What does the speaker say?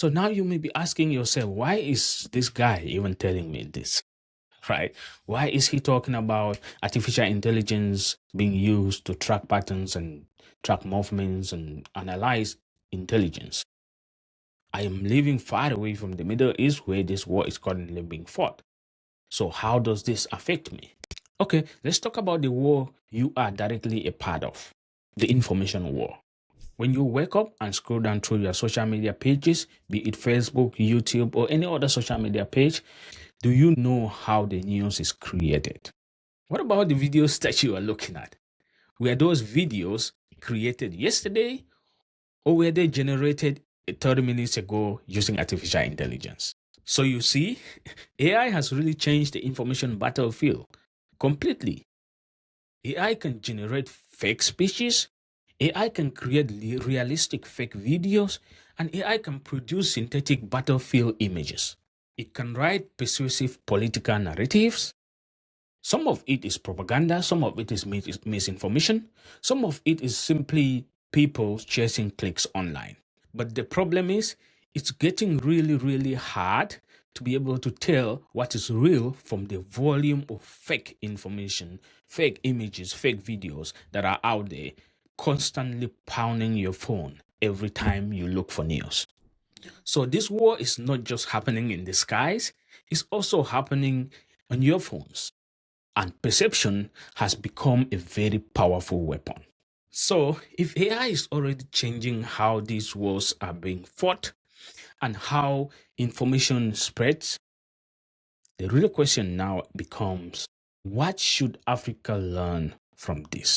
So now you may be asking yourself, why is this guy even telling me this? Right? Why is he talking about artificial intelligence being used to track patterns and track movements and analyze intelligence? I am living far away from the Middle East where this war is currently being fought. So how does this affect me? Okay, let's talk about the war you are directly a part of, the information war. When you wake up and scroll down through your social media pages, be it Facebook, YouTube, or any other social media page, do you know how the news is created? What about the videos that you are looking at? Were those videos created yesterday or were they generated 30 minutes ago using artificial intelligence? So you see, AI has really changed the information battlefield completely. AI can generate fake speeches, AI can create realistic fake videos, and AI can produce synthetic battlefield images. It can write persuasive political narratives. Some of it is propaganda, some of it is misinformation, some of it is simply people chasing clicks online. But the problem is, it's getting really, really hard to be able to tell what is real from the volume of fake information, fake images, fake videos that are out there constantly pounding your phone every time you look for news. So this war is not just happening in the skies, it's also happening on your phones. And perception has become a very powerful weapon. So, if AI is already changing how these wars are being fought and how information spreads, the real question now becomes, what should Africa learn from this?